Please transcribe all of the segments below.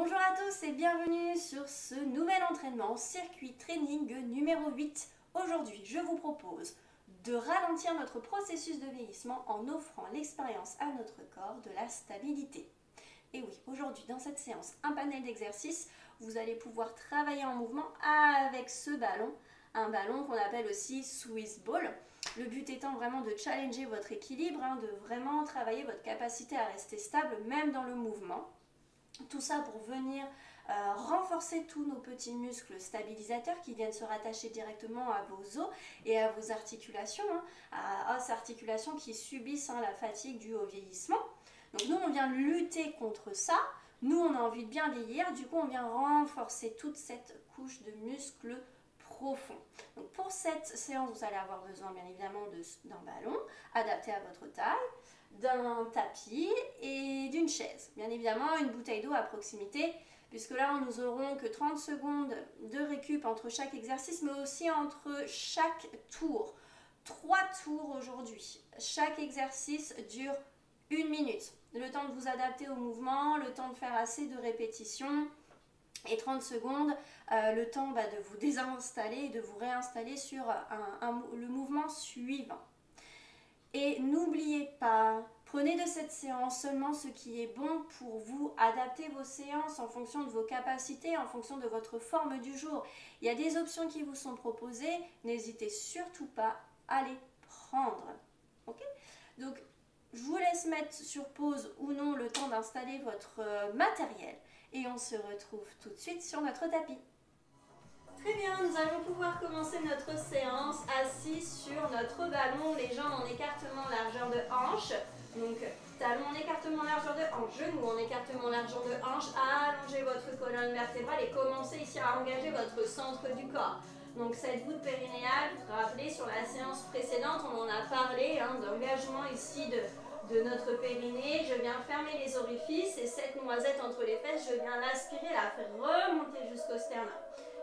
Bonjour à tous et bienvenue sur ce nouvel entraînement circuit training numéro 8. Aujourd'hui, je vous propose de ralentir notre processus de vieillissement en offrant l'expérience à notre corps de la stabilité. Et oui, aujourd'hui, dans cette séance, un panel d'exercices, vous allez pouvoir travailler en mouvement avec ce ballon, un ballon qu'on appelle aussi Swiss Ball. Le but étant vraiment de challenger votre équilibre, de vraiment travailler votre capacité à rester stable, même dans le mouvement. Tout ça pour venir renforcer tous nos petits muscles stabilisateurs qui viennent se rattacher directement à vos os et à vos articulations, à ces articulations qui subissent la fatigue due au vieillissement. Donc nous, on vient lutter contre ça. Nous, on a envie de bien vieillir. Du coup, on vient renforcer toute cette couche de muscles profonds. Donc pour cette séance, vous allez avoir besoin bien évidemment d'un ballon adapté à votre taille, d'un tapis et d'une chaise. Bien évidemment, une bouteille d'eau à proximité, puisque là, nous n'aurons que 30 secondes de récup entre chaque exercice, mais aussi entre chaque tour. 3 tours aujourd'hui. Chaque exercice dure 1 minute. Le temps de vous adapter au mouvement, le temps de faire assez de répétitions et 30 secondes, le temps de vous désinstaller et de vous réinstaller sur le mouvement suivant. Et n'oubliez pas, prenez de cette séance seulement ce qui est bon pour vous. Adaptez vos séances en fonction de vos capacités, en fonction de votre forme du jour. Il y a des options qui vous sont proposées. N'hésitez surtout pas à les prendre. Ok ? Donc, je vous laisse mettre sur pause ou non le temps d'installer votre matériel. Et on se retrouve tout de suite sur notre tapis. Très bien, nous allons pouvoir commencer notre séance assis sur notre ballon, les jambes en écartement largeur de hanche. Donc talon en écartement largeur de hanche, genou en écartement largeur de hanche, allongez votre colonne vertébrale et commencez ici à engager votre centre du corps. Donc cette voûte périnéale, vous vous rappelez sur la séance précédente, on en a parlé d'engagement ici de notre périnée. Je viens fermer les orifices et cette noisette entre les fesses, je viens l'aspirer, la faire remonter jusqu'au sternum.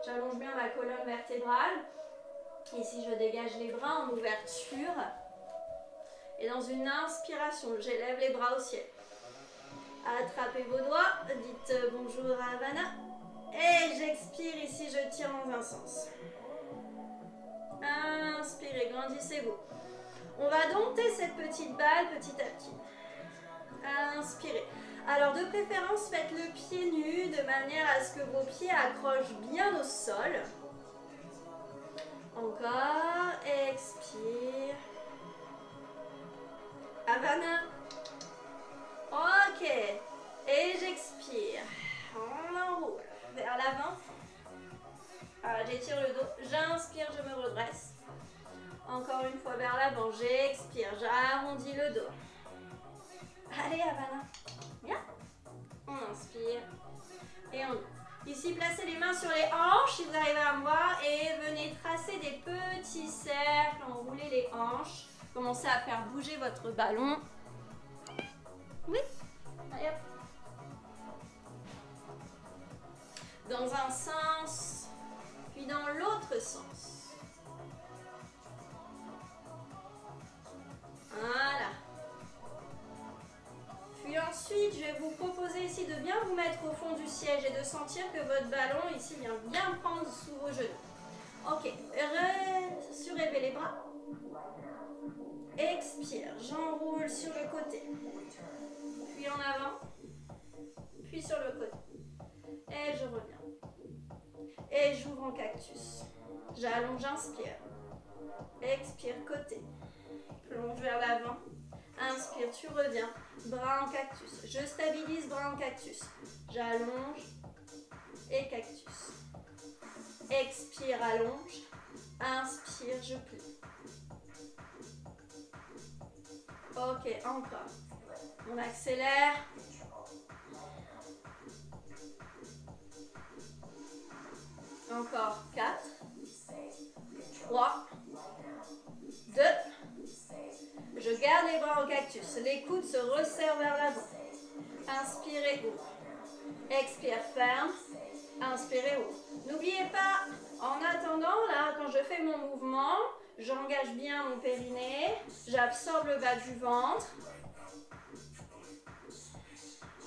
J'allonge bien ma colonne vertébrale. Ici, je dégage les bras en ouverture. Et dans une inspiration, j'élève les bras au ciel. Attrapez vos doigts. Dites bonjour à Havana. Et j'expire ici, je tire dans un sens. Inspirez, grandissez-vous. On va dompter cette petite balle petit à petit. Inspirez. Alors de préférence, faites le pied nu de manière à ce que vos pieds accrochent bien au sol. Encore. Expire. Havana. Ok. Et j'expire. On enroule vers l'avant. J'étire le dos. J'inspire, je me redresse. Encore une fois vers l'avant. J'expire. J'arrondis le dos. Allez, Havana. Bien. On inspire. Et on ouvre. Ici, placez les mains sur les hanches si vous arrivez à me voir. Et venez tracer des petits cercles. Enroulez les hanches. Commencez à faire bouger votre ballon. Oui. Allez hop. Dans un sens, puis dans l'autre sens. Voilà. Puis ensuite, je vais vous proposer ici de bien vous mettre au fond du siège et de sentir que votre ballon ici vient bien prendre sous vos genoux. Ok, surélevez les bras. Expire, j'enroule sur le côté. Puis en avant. Puis sur le côté. Et je reviens. Et j'ouvre en cactus. J'allonge, j'inspire. Expire, côté. Plonge vers l'avant. Inspire, tu reviens. Bras en cactus. Je stabilise, bras en cactus. J'allonge et cactus. Expire, allonge. Inspire, je plie. Ok, encore. On accélère. Encore 4, 3, 2. Je garde les bras en cactus. Les coudes se resserrent vers l'avant. Inspirez, ouvre. Expire, ferme. Inspirez, ouvre. N'oubliez pas, en attendant, là, quand je fais mon mouvement, j'engage bien mon périnée. J'absorbe le bas du ventre.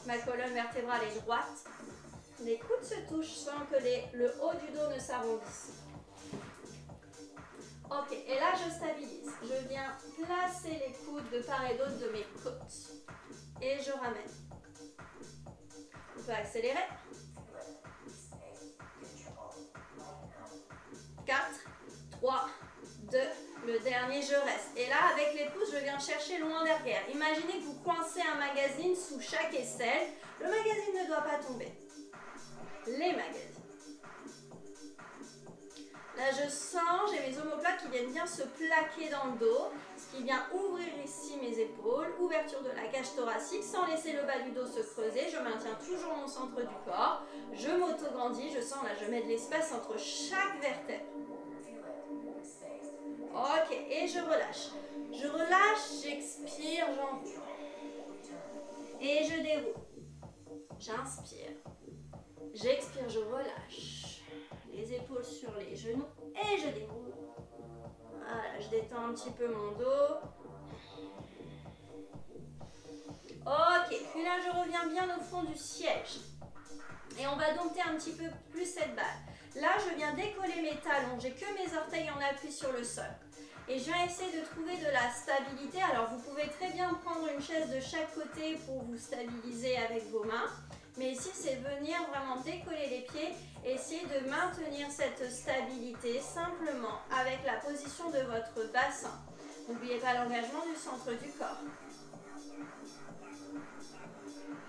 Ma colonne vertébrale est droite. Les coudes se touchent sans que le haut du dos ne s'arrondisse. Ok, et là je stabilise. Je viens placer les coudes de part et d'autre de mes côtes. Et je ramène. On peut accélérer. 4, 3, 2, le dernier, je reste. Et là, avec les pouces, je viens chercher loin derrière. Imaginez que vous coincez un magazine sous chaque aisselle. Le magazine ne doit pas tomber. Les magazines. Là, je sens, j'ai mes omoplates qui viennent bien se plaquer dans le dos, ce qui vient ouvrir ici mes épaules, ouverture de la cage thoracique, sans laisser le bas du dos se creuser. Je maintiens toujours mon centre du corps. Je m'auto-grandis, je sens là, je mets de l'espace entre chaque vertèbre. Ok, et je relâche. Je relâche, j'expire, j'enroule. Et je déroule. J'inspire. J'expire, je relâche. Les épaules sur les genoux et je déroule. Voilà, je détends un petit peu mon dos. Ok, puis là je reviens bien au fond du siège. Et on va dompter un petit peu plus cette balle. Là, je viens décoller mes talons. J'ai que mes orteils en appui sur le sol. Et je viens essayer de trouver de la stabilité. Alors, vous pouvez très bien prendre une chaise de chaque côté pour vous stabiliser avec vos mains. Mais ici, c'est venir vraiment décoller les pieds et essayer de maintenir cette stabilité simplement avec la position de votre bassin. N'oubliez pas l'engagement du centre du corps.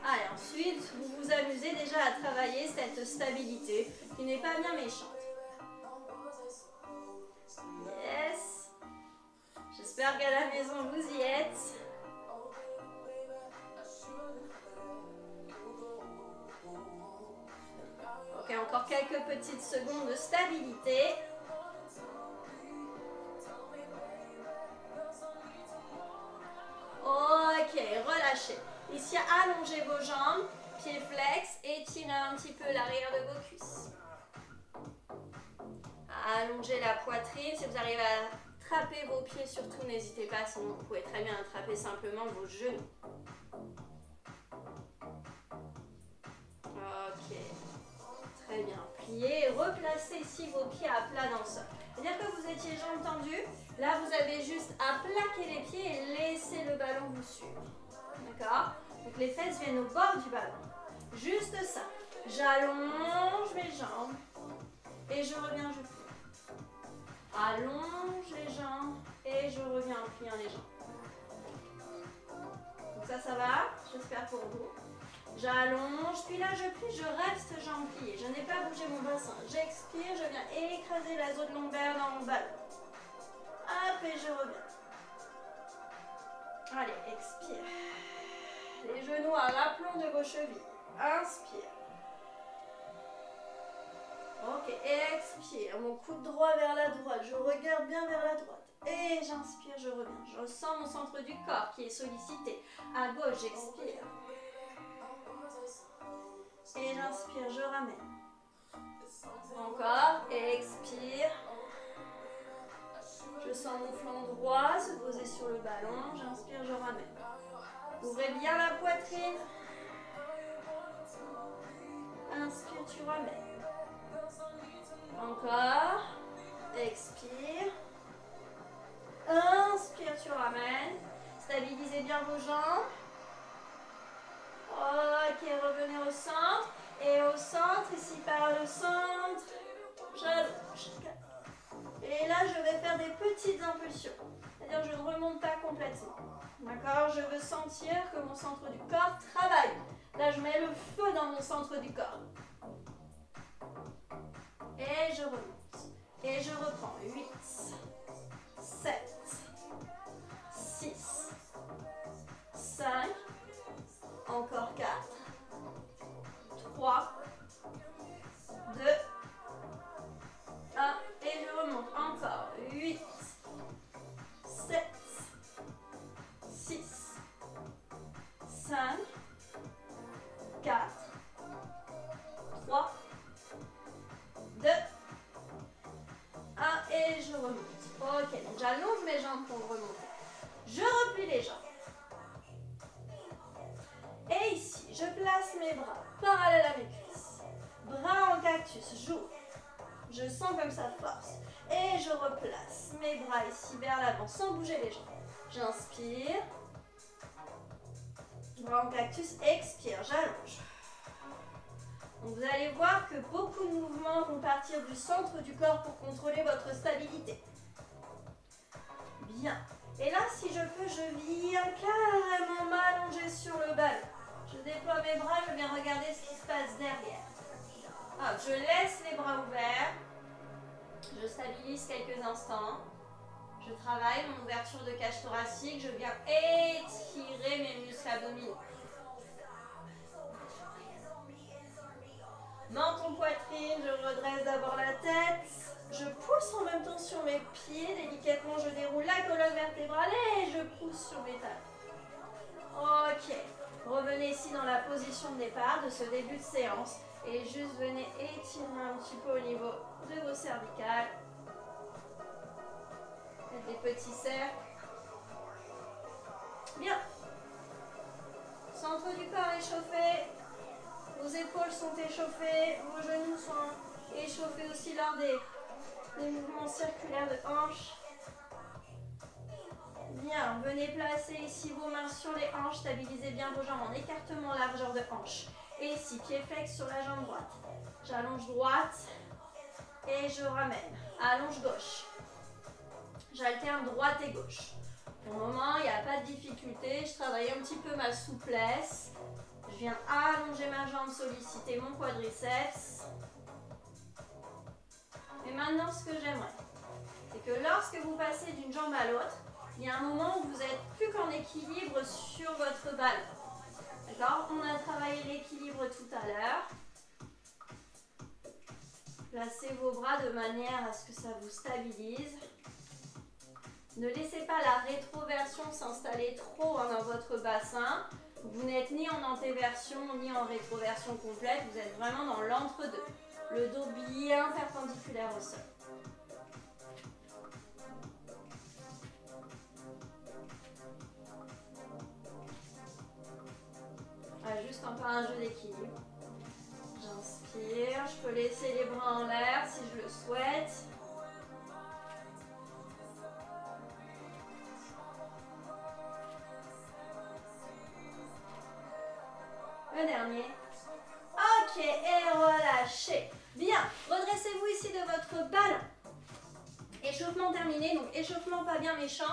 Allez, ensuite, vous vous amusez déjà à travailler cette stabilité qui n'est pas bien méchante. Yes. J'espère qu'à la maison, vous y êtes. Ok, encore quelques petites secondes de stabilité. Ok, relâchez. Ici, allongez vos jambes, pieds flex, et tirez un petit peu l'arrière de vos cuisses. Allongez la poitrine. Si vous arrivez à attraper vos pieds, surtout n'hésitez pas, sinon vous pouvez très bien attraper simplement vos genoux. Ok, très bien. Pliez et replacez ici vos pieds à plat dans le sol. C'est-à-dire que vous étiez jambes tendues, là vous avez juste à plaquer les pieds et laisser le ballon vous suivre. D'accord? Donc les fesses viennent au bord du ballon. Juste ça. J'allonge mes jambes et je reviens, je plie. Allonge les jambes et je reviens en pliant les jambes. Donc ça va? J'espère pour vous. J'allonge, puis là je plie, je reste jambes pliées. Je n'ai pas bougé mon bassin. J'expire, je viens écraser la zone lombaire dans mon ballon. Hop, et je reviens. Allez, expire. Les genoux à l'aplomb de vos chevilles. Inspire. Ok, expire. Mon coude droit vers la droite. Je regarde bien vers la droite. Et j'inspire, je reviens. Je ressens mon centre du corps qui est sollicité. À gauche, j'expire. Et j'inspire, je ramène. Encore, expire. Je sens mon flanc droit se poser sur le ballon. J'inspire, je ramène. Ouvrez bien la poitrine. Inspire, tu ramènes. Encore. Expire. Inspire, tu ramènes. Stabilisez bien vos jambes. Ok, revenez au centre. Et au centre, ici par le centre, j'allonge. Et là, je vais faire des petites impulsions. C'est-à-dire je ne remonte pas complètement. D'accord? Je veux sentir que mon centre du corps travaille. Là, je mets le feu dans mon centre du corps. Et je remonte. Et je reprends. 8, 7, 6, 5, encore 4, 3, 2, 1, et je remonte. Encore. 8, 7, 6, 5, 4, 3, 2, 1, et je remonte. Ok, donc j'allonge mes jambes pour remonter. Je replie les jambes. Et ici, je place mes bras parallèles à mes cuisses. cactus, j'ouvre. Je sens comme ça force. Et je replace mes bras ici vers l'avant sans bouger les jambes. J'inspire. Bras en cactus, expire, j'allonge. Donc vous allez voir que beaucoup de mouvements vont partir du centre du corps pour contrôler votre stabilité. Bien. Et là, si je peux, je viens carrément m'allonger sur le ballon. Je déploie mes bras, je viens regarder ce qui se passe derrière. Hop, je laisse les bras ouverts. Je stabilise quelques instants. Je travaille mon ouverture de cage thoracique. Je viens étirer mes muscles abdominaux. Menton poitrine, je redresse d'abord la tête. Je pousse en même temps sur mes pieds. Délicatement, je déroule la colonne vertébrale et je pousse sur mes talons. Ok. Revenez ici dans la position de départ de ce début de séance. Et juste venez étirer un petit peu au niveau de vos cervicales. Faites des petits cercles. Bien. Centre du corps échauffé. Vos épaules sont échauffées. Vos genoux sont échauffés aussi lors des mouvements circulaires de hanches. Bien. Venez placer ici vos mains sur les hanches. Stabilisez bien vos jambes en écartement largeur de hanche. Et ici, pied flex sur la jambe droite. J'allonge droite et je ramène. Allonge gauche. J'alterne droite et gauche. Pour le moment, il n'y a pas de difficulté. Je travaille un petit peu ma souplesse. Je viens allonger ma jambe, solliciter mon quadriceps. Et maintenant, ce que j'aimerais, c'est que lorsque vous passez d'une jambe à l'autre, il y a un moment où vous n'êtes plus qu'en équilibre sur votre balle. D'accord? On a travaillé l'équilibre tout à l'heure. Placez vos bras de manière à ce que ça vous stabilise. Ne laissez pas la rétroversion s'installer trop dans votre bassin. Vous n'êtes ni en antéversion ni en rétroversion complète. Vous êtes vraiment dans l'entre-deux. Le dos bien perpendiculaire au sol. Juste encore un jeu d'équilibre. J'inspire, je peux laisser les bras en l'air si je le souhaite. Le dernier. Ok, et relâchez. Bien, redressez-vous ici de votre ballon. Échauffement terminé, donc échauffement pas bien méchant.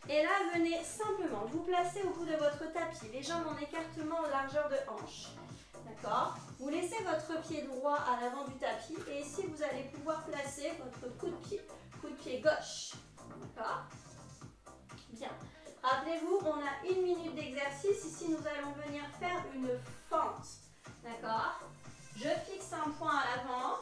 Et là, venez simplement vous placer au bout de votre tapis, les jambes en écartement largeur de hanche. D'accord? Vous laissez votre pied droit à l'avant du tapis et ici, vous allez pouvoir placer votre coup de pied gauche. D'accord? Bien. Rappelez-vous, on a 1 minute d'exercice. Ici, nous allons venir faire une fente. D'accord? Je fixe un point à l'avant.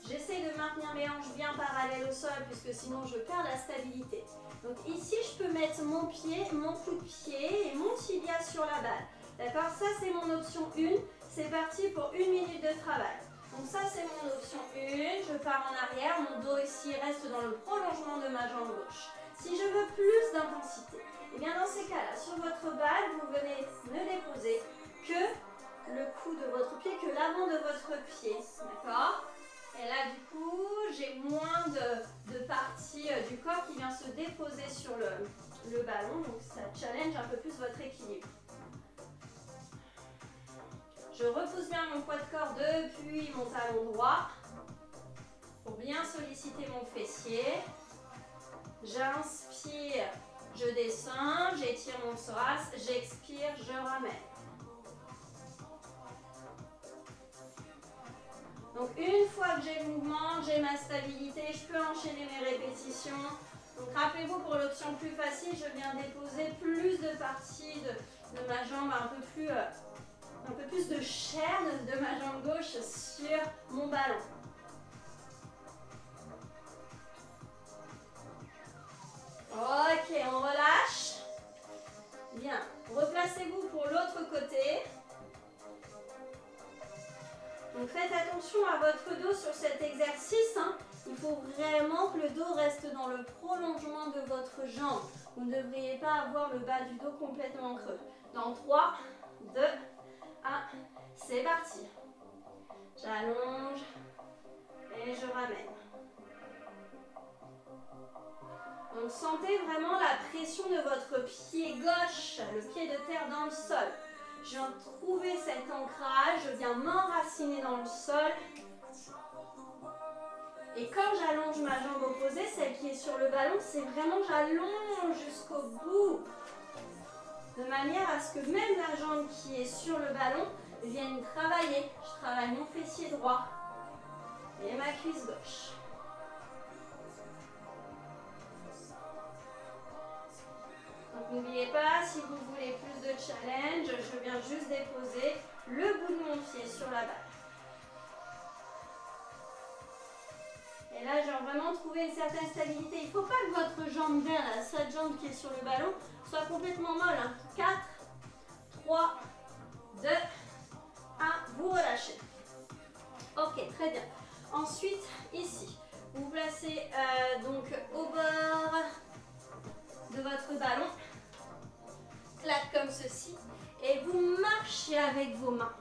J'essaie de maintenir mes hanches bien parallèles au sol puisque sinon je perds la stabilité. Donc ici, je peux mettre mon pied, mon coup de pied et mon tibia sur la balle. D'accord? Ça, c'est mon option 1. C'est parti pour 1 minute de travail. Donc ça, c'est mon option 1. Je pars en arrière. Mon dos ici reste dans le prolongement de ma jambe gauche. Si je veux plus d'intensité, et bien dans ces cas-là, sur votre balle, vous venez ne déposer que le cou de votre pied, que l'avant de votre pied. D'accord? Et là, du coup, j'ai moins de partie du corps qui vient se déposer sur le ballon. Donc, ça challenge un peu plus votre équilibre. Je repousse bien mon poids de corps depuis mon talon droit pour bien solliciter mon fessier. J'inspire, je descends, j'étire mon psoas, j'expire, je ramène. Donc une fois que j'ai le mouvement, j'ai ma stabilité, je peux enchaîner mes répétitions. Donc rappelez-vous, pour l'option plus facile, je viens déposer plus de parties de ma jambe, un peu plus de chair de ma jambe gauche sur mon ballon. Ok, on relâche. Bien, replacez-vous pour l'autre côté. Donc faites attention à votre dos sur cet exercice. Il faut vraiment que le dos reste dans le prolongement de votre jambe. Vous ne devriez pas avoir le bas du dos complètement creux. Dans 3, 2, 1, C'est parti. J'allonge et je ramène. Donc sentez vraiment la pression de votre pied gauche, le pied de terre dans le sol. Je viens trouver cet ancrage, je viens m'enraciner dans le sol. Et quand j'allonge ma jambe opposée, celle qui est sur le ballon, c'est vraiment j'allonge jusqu'au bout. De manière à ce que même la jambe qui est sur le ballon vienne travailler. Je travaille mon fessier droit et ma cuisse gauche. Donc n'oubliez pas, si vous voulez plus de challenge, je viens juste déposer le bout de mon pied sur la balle. Et là, j'ai vraiment trouvé une certaine stabilité. Il ne faut pas que votre jambe derrière, cette jambe qui est sur le ballon, soit complètement molle. 4, 3, 2, 1, vous relâchez. Ok, très bien. Ensuite, ici, vous vous placez donc au bord de votre ballon, claque comme ceci, et vous marchez avec vos mains,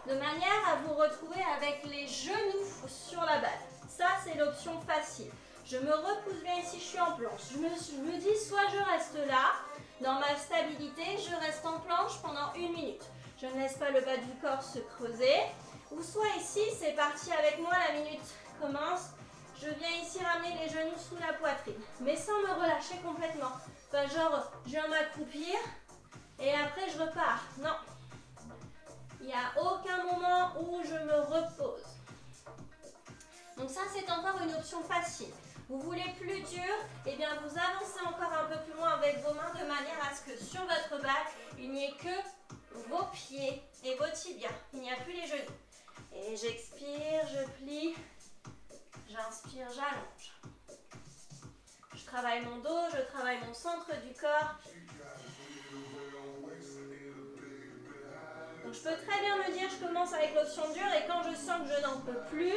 de manière à vous retrouver avec les genoux sur la balle. Ça, c'est l'option facile. Je me repousse bien ici, je suis en planche. Je me dis, soit je reste là, dans ma stabilité, je reste en planche pendant 1 minute. Je ne laisse pas le bas du corps se creuser. Ou soit ici, c'est parti avec moi, la minute commence. Je viens ici ramener les genoux sous la poitrine, mais sans me relâcher complètement. Pas genre, je viens m'accroupir et après je repars. Non. Il n'y a aucun moment où je me repose. Donc ça, c'est encore une option facile. Vous voulez plus dur, et bien vous avancez encore un peu plus loin avec vos mains de manière à ce que sur votre balle, il n'y ait que vos pieds et vos tibias. Il n'y a plus les genoux. Et j'expire, je plie, j'inspire, j'allonge. Je travaille mon dos, je travaille mon centre du corps. Donc je peux très bien me dire, je commence avec l'option dure et quand je sens que je n'en peux plus,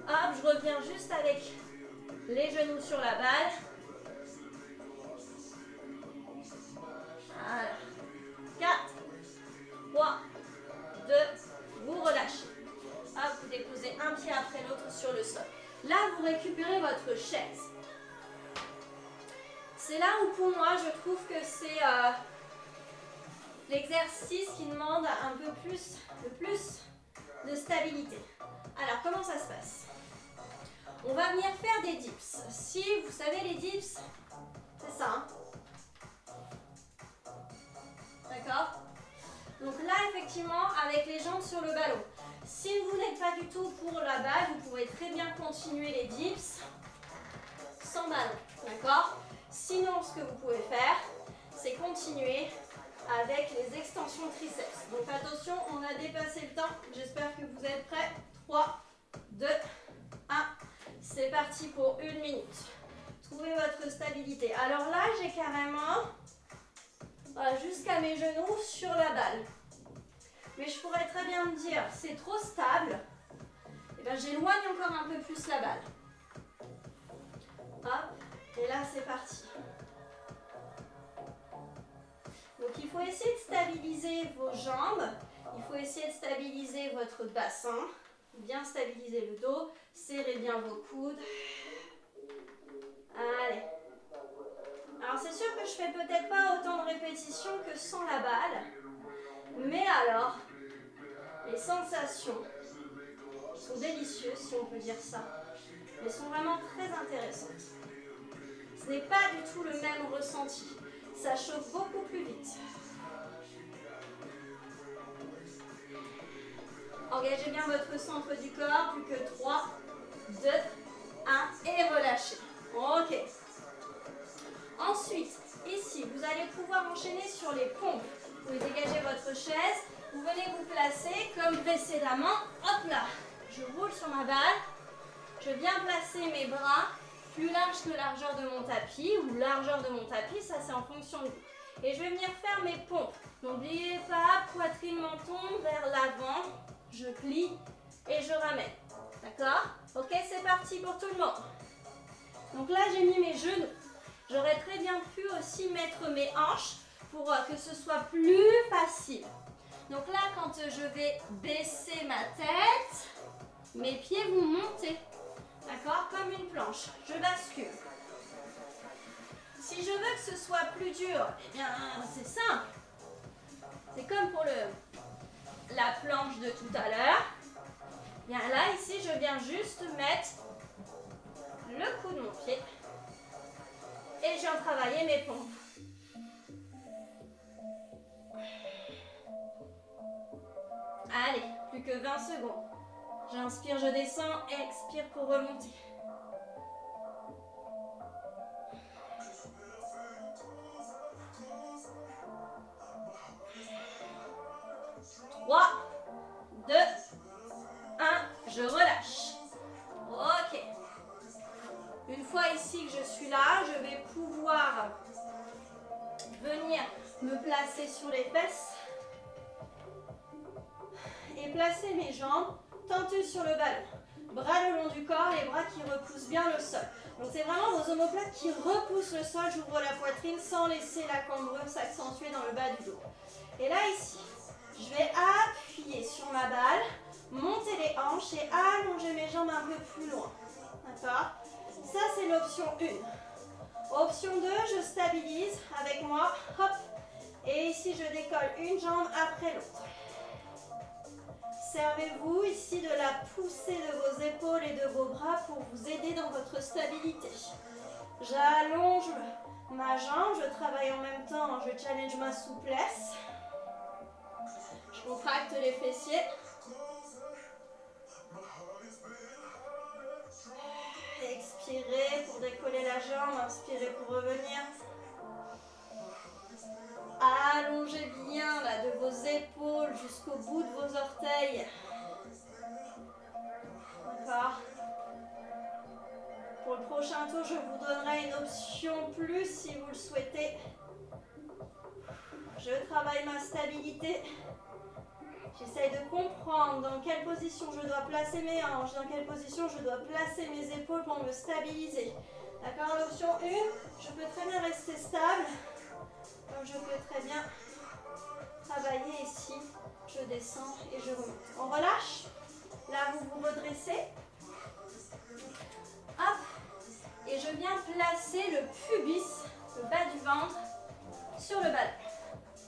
hop, je reviens juste avec les genoux sur la balle. Voilà. 4, 3, 2, vous relâchez. Hop, vous déposez un pied après l'autre sur le sol. Là, vous récupérez votre chaise. C'est là où pour moi, je trouve que c'est l'exercice qui demande un peu plus de stabilité. Alors, comment ça se passe? On va venir faire des dips. Si vous savez les dips, c'est ça. Hein? D'accord? Donc là, effectivement, avec les jambes sur le ballon. Si vous n'êtes pas du tout pour la balle, vous pouvez très bien continuer les dips sans ballon. D'accord? Sinon, ce que vous pouvez faire, c'est continuer avec les extensions triceps. Donc attention, on a dépassé le temps. J'espère que vous êtes prêts. 3, 2, 1. C'est parti pour 1 minute. Trouvez votre stabilité. Alors là, j'ai carrément jusqu'à mes genoux sur la balle. Mais je pourrais très bien me dire, c'est trop stable. Et bien j'éloigne encore un peu plus la balle. Hop, et là c'est parti. Donc il faut essayer de stabiliser vos jambes. Il faut essayer de stabiliser votre bassin. Bien stabiliser le dos. Serrez bien vos coudes. Allez. Alors c'est sûr que je fais peut-être pas autant de répétitions que sans la balle. Mais alors, les sensations sont délicieuses, si on peut dire ça. Elles sont vraiment très intéressantes. Ce n'est pas du tout le même ressenti. Ça chauffe beaucoup plus vite. Engagez bien votre centre du corps. Plus que 3, 2, 1 et relâchez. Ok. Ensuite, ici, vous allez pouvoir enchaîner sur les pompes. Vous dégagez votre chaise, vous venez vous placer comme précédemment. Hop là, je roule sur ma balle. Je viens placer mes bras plus larges que la largeur de mon tapis ou largeur de mon tapis, ça c'est en fonction de vous. Et je vais venir faire mes pompes. N'oubliez pas, poitrine, menton vers l'avant. Je plie et je ramène. D'accord? Ok, c'est parti pour tout le monde. Donc là, j'ai mis mes genoux. J'aurais très bien pu aussi mettre mes hanches pour que ce soit plus facile. Donc là, quand je vais baisser ma tête, mes pieds vont monter. D'accord? Comme une planche. Je bascule. Si je veux que ce soit plus dur, eh bien, c'est simple. C'est comme pour la planche de tout à l'heure. Bien là, ici, je viens juste mettre le coup de mon pied et je viens travailler mes pompes. Allez, plus que 20 secondes. J'inspire, je descends, expire pour remonter. 3, 2, 1, je relâche. Ok. Une fois ici que je suis là, je vais pouvoir venir me placer sur les fesses et placer mes jambes tendues sur le ballon. Bras le long du corps, les bras qui repoussent bien le sol. Donc c'est vraiment vos omoplates qui repoussent le sol. J'ouvre la poitrine sans laisser la cambrure s'accentuer dans le bas du dos. Et là ici, je vais appuyer sur ma balle, monter les hanches et allonger mes jambes un peu plus loin. D'accord? Ça c'est l'option 1. Option 2, je stabilise avec moi. Hop. Et ici je décolle une jambe après l'autre. Servez-vous ici de la poussée de vos épaules et de vos bras pour vous aider dans votre stabilité. J'allonge ma jambe, je travaille en même temps, je challenge ma souplesse. Je contracte les fessiers. Expirez pour décoller la jambe, inspirez pour revenir. Allongez bien là, de vos épaules jusqu'au bout de vos orteils. D'accord. Pour le prochain tour, je vous donnerai une option plus si vous le souhaitez. Je travaille ma stabilité. J'essaye de comprendre dans quelle position je dois placer mes hanches, dans quelle position je dois placer mes épaules pour me stabiliser. D'accord, l'option 1, je peux très bien rester stable, comme je peux très bien travailler ici. Je descends et je remonte. On relâche. Là, vous vous redressez. Hop. Et je viens placer le pubis, le bas du ventre, sur le ballon.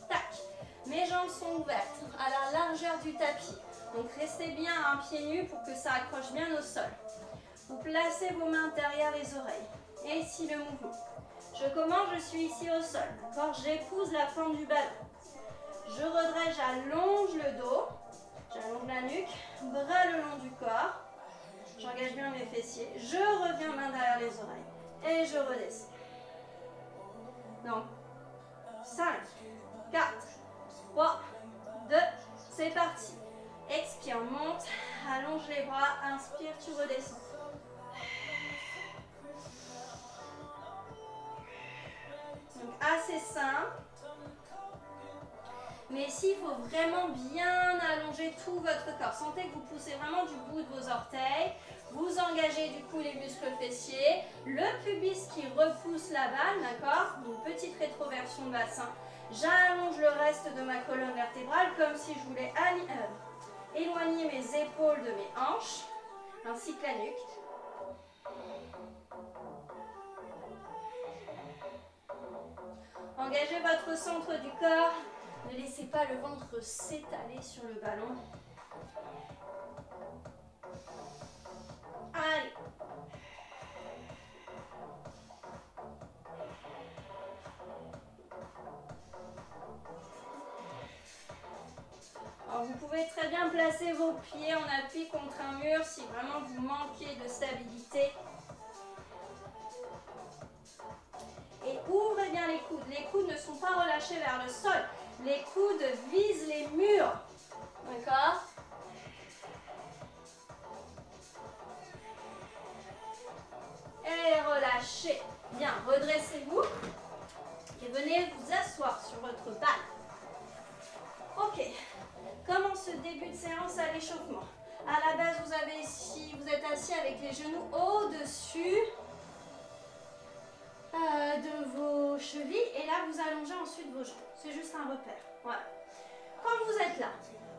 Tac. Mes jambes sont ouvertes à la largeur du tapis. Donc restez bien un pied nu pour que ça accroche bien au sol. Vous placez vos mains derrière les oreilles. Et ici le mouvement. Je commence, je suis ici au sol. D'accord, j'épouse la forme du ballon. Je redresse, j'allonge le dos. J'allonge la nuque. Bras le long du corps. J'engage bien mes fessiers. Je reviens main derrière les oreilles. Et je redescends. Donc, 5, 4, 3, 2, c'est parti. Expire, monte, allonge les bras, inspire, tu redescends. Donc assez simple. Mais ici, il faut vraiment bien allonger tout votre corps. Sentez que vous poussez vraiment du bout de vos orteils. Vous engagez du coup les muscles fessiers. Le pubis qui repousse la balle, d'accord? Une petite rétroversion de bassin. J'allonge le reste de ma colonne vertébrale comme si je voulais éloigner mes épaules de mes hanches, ainsi que la nuque. Engagez votre centre du corps. Ne laissez pas le ventre s'étaler sur le ballon. Allez. Alors, vous pouvez très bien placer vos pieds en appui contre un mur si vraiment vous manquez de stabilité. Et ouvrez bien les coudes. Les coudes ne sont pas relâchés vers le sol. Les coudes visent les murs. D'accord? Et relâchez. Bien, redressez-vous. Et venez vous asseoir sur votre balle. Ok. Comme en ce début de séance à l'échauffement. À la base, vous avez ici, vous êtes assis avec les genoux au-dessus de vos chevilles. Et là, vous allongez ensuite vos jambes. C'est juste un repère. Voilà. Quand vous êtes là,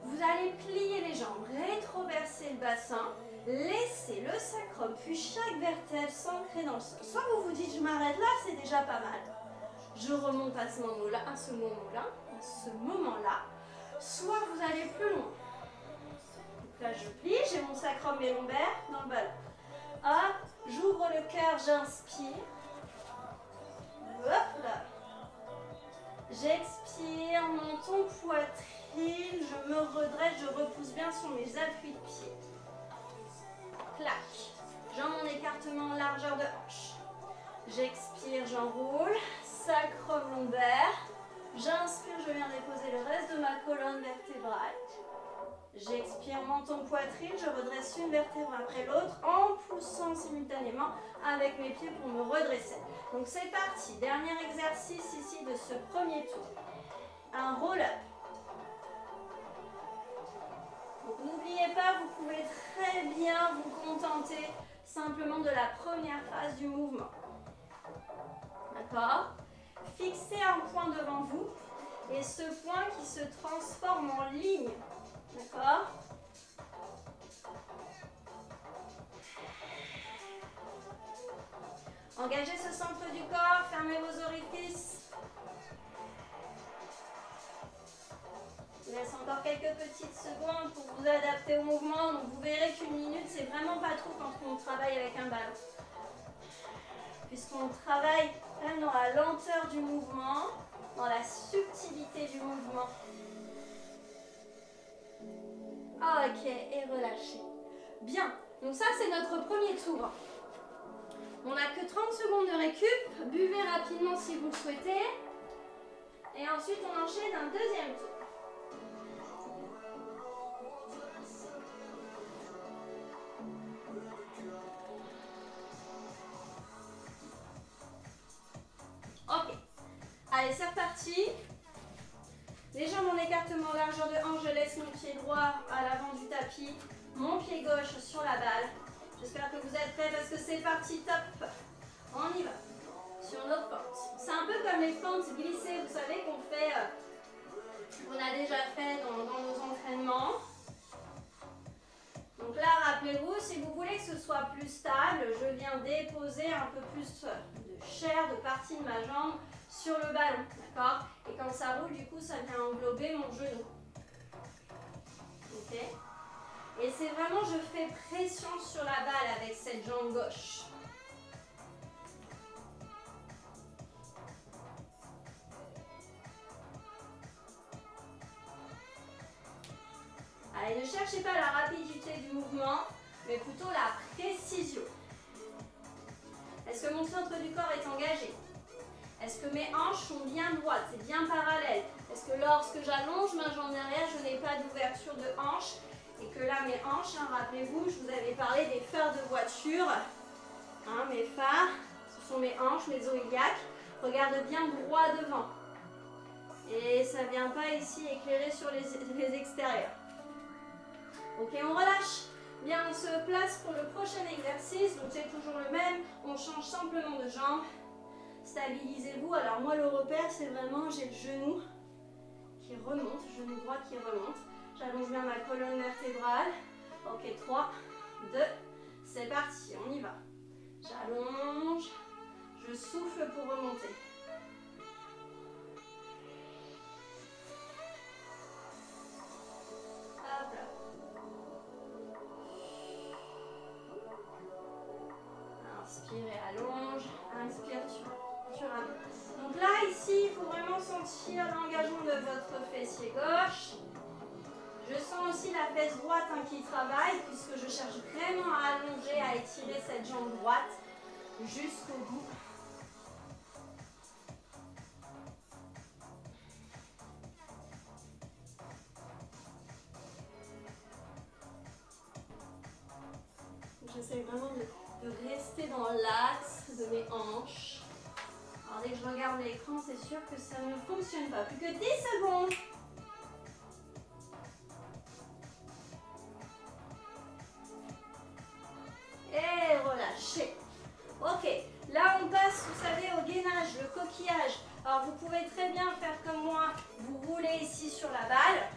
vous allez plier les jambes, rétroverser le bassin, laisser le sacrum, puis chaque vertèbre s'ancrer dans le sol. Soit vous vous dites je m'arrête là, c'est déjà pas mal. Je remonte à ce moment-là, soit vous allez plus loin. Donc là je plie, j'ai mon sacrum et lombaire dans le ballon. Hop, j'ouvre le cœur, j'inspire. Hop là. J'expire, menton, poitrine, je me redresse, je repousse bien sur mes appuis de pied. Clac. Jambes en écartement, largeur de hanche. J'expire, j'enroule. Sacrum lombaire. J'inspire, je viens déposer le reste de ma colonne vertébrale. J'expire, menton, poitrine, je redresse une vertèbre après l'autre en poussant simultanément avec mes pieds pour me redresser. Donc c'est parti, dernier exercice ici de ce premier tour. Un roll-up. Donc n'oubliez pas, vous pouvez très bien vous contenter simplement de la première phase du mouvement. D'accord? Fixez un point devant vous et ce point qui se transforme en ligne. D'accord? Engagez ce centre du corps, fermez vos orifices. Je vous laisse encore quelques petites secondes pour vous adapter au mouvement. Donc vous verrez qu'une minute, c'est vraiment pas trop quand on travaille avec un ballon. Puisqu'on travaille quand même dans la lenteur du mouvement, dans la subtilité du mouvement. Ok, et relâchez. Bien, donc ça c'est notre premier tour. On n'a que 30 secondes de récup. Buvez rapidement si vous le souhaitez. Et ensuite on enchaîne un deuxième tour. Ok, allez c'est reparti. Les jambes en écartement, largeur de hanche, je laisse mon pied droit à l'avant du tapis, mon pied gauche sur la balle. J'espère que vous êtes prêts parce que c'est parti, top. On y va, sur notre pente. C'est un peu comme les fentes glissées, vous savez qu'on fait, on a déjà fait dans nos entraînements. Donc là, rappelez-vous, si vous voulez que ce soit plus stable, je viens déposer un peu plus de chair, de partie de ma jambe sur le ballon, d'accord? Et quand ça roule, du coup, ça vient englober mon genou. Ok? Et c'est vraiment, je fais pression sur la balle avec cette jambe gauche. Allez, ne cherchez pas la rapidité du mouvement, mais plutôt la précision. Est-ce que mon centre du corps est engagé? Est-ce que mes hanches sont bien droites, c'est bien parallèle? Est-ce que lorsque j'allonge ma jambe derrière, je n'ai pas d'ouverture de hanche? Et que là, mes hanches, hein, rappelez-vous, je vous avais parlé des phares de voiture. Hein, mes phares, ce sont mes hanches, mes os iliaques. Regarde bien droit devant. Et ça ne vient pas ici éclairer sur les extérieurs. Ok, on relâche. Bien, on se place pour le prochain exercice. Donc c'est toujours le même. On change simplement de jambe. Stabilisez-vous. Alors moi, le repère, c'est vraiment, j'ai le genou qui remonte, genou droit qui remonte. J'allonge bien ma colonne vertébrale. Ok, 3, 2, c'est parti, on y va. J'allonge, je souffle pour remonter. Hop là. Inspire et allonge. Inspire, tu ramènes. Donc là, ici, il faut vraiment sentir l'engagement de votre fessier gauche. Je sens aussi la fesse droite qui travaille, puisque je cherche vraiment à allonger, à étirer cette jambe droite jusqu'au bout. J'essaie vraiment de rester dans l'axe de mes hanches. Alors dès que je regarde l'écran, c'est sûr que ça ne fonctionne pas. Plus que 10 secondes. Et relâchez. Ok, là on passe, vous savez, au gainage, le coquillage. Alors vous pouvez très bien faire comme moi, vous roulez ici sur la balle.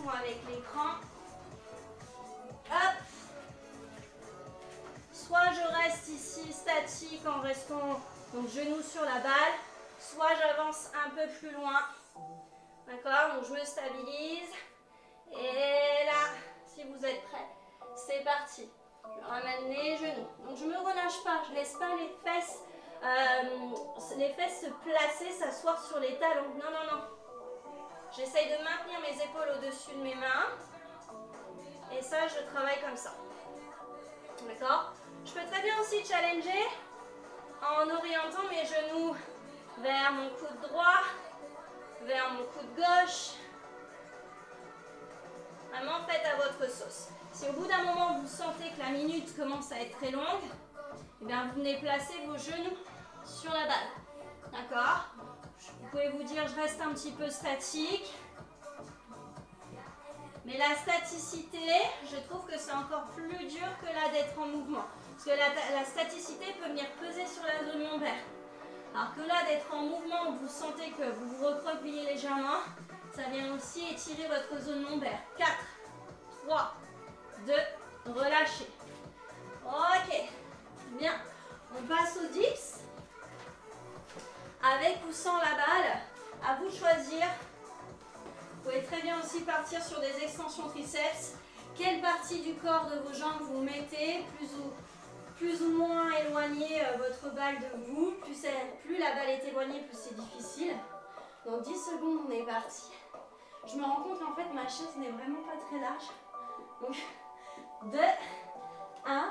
moi avec l'écran. Hop. Soit je reste ici statique en restant donc genoux sur la balle, soit j'avance un peu plus loin. D'accord? Donc je me stabilise. Et là, si vous êtes prêts, c'est parti. Je ramène les genoux. Donc je ne me relâche pas, je ne laisse pas les fesses se placer, s'asseoir sur les talons. Non, non, non. J'essaye de maintenir mes épaules au-dessus de mes mains. Et ça, je travaille comme ça. D'accord? Je peux très bien aussi challenger en orientant mes genoux vers mon coude droit, vers mon coude gauche. Vraiment, faites à votre sauce. Si au bout d'un moment, vous sentez que la minute commence à être très longue, eh bien, vous venez placer vos genoux sur la balle. D'accord? Vous pouvez vous dire, je reste un petit peu statique. Mais la staticité, je trouve que c'est encore plus dur que là d'être en mouvement. Parce que la staticité peut venir peser sur la zone lombaire. Alors que là, d'être en mouvement, vous sentez que vous vous recroquevillez légèrement, ça vient aussi étirer votre zone lombaire. 4, 3, 2, relâchez. Ok, bien. On passe au dips. Avec ou sans la balle, à vous de choisir. Vous pouvez très bien aussi partir sur des extensions triceps. Quelle partie du corps de vos jambes vous mettez, plus ou moins éloigné votre balle de vous. Plus la balle est éloignée, plus c'est difficile. Dans 10 secondes, on est parti. Je me rends compte qu'en fait, ma chaise n'est vraiment pas très large. Donc, 2, 1.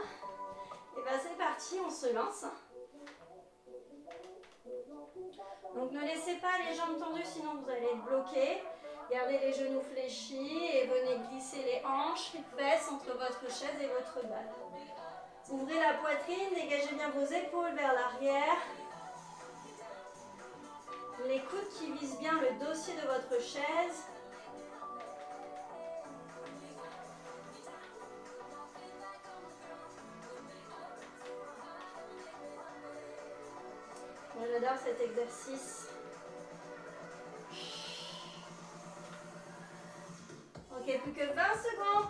Et bien, c'est parti, on se lance. Donc, ne laissez pas les jambes tendues, sinon vous allez être bloqué. Gardez les genoux fléchis et venez glisser les hanches, les fesses entre votre chaise et votre balle. Ouvrez la poitrine, dégagez bien vos épaules vers l'arrière. Les coudes qui visent bien le dossier de votre chaise. Moi, j'adore cet exercice. Ok, plus que 20 secondes.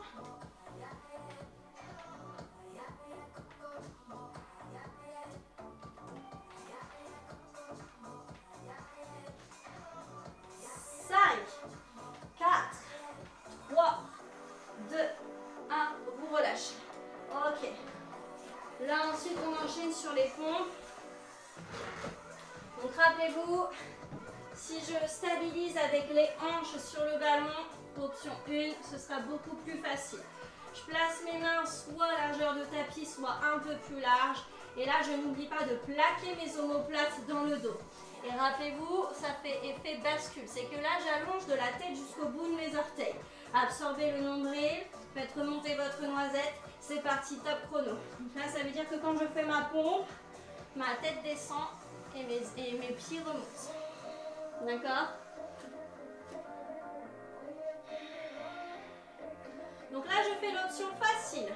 Là, ensuite, on enchaîne sur les pompes. Donc, rappelez-vous, si je stabilise avec les hanches sur le ballon, option 1, ce sera beaucoup plus facile. Je place mes mains soit à largeur de tapis, soit un peu plus large. Et là, je n'oublie pas de plaquer mes omoplates dans le dos. Et rappelez-vous, ça fait effet bascule. C'est que là, j'allonge de la tête jusqu'au bout de mes orteils. Absorbez le nombril, faites remonter votre noisette. C'est parti, top chrono. Donc là, ça veut dire que quand je fais ma pompe, ma tête descend et mes pieds remontent. D'accord? Donc là, je fais l'option facile,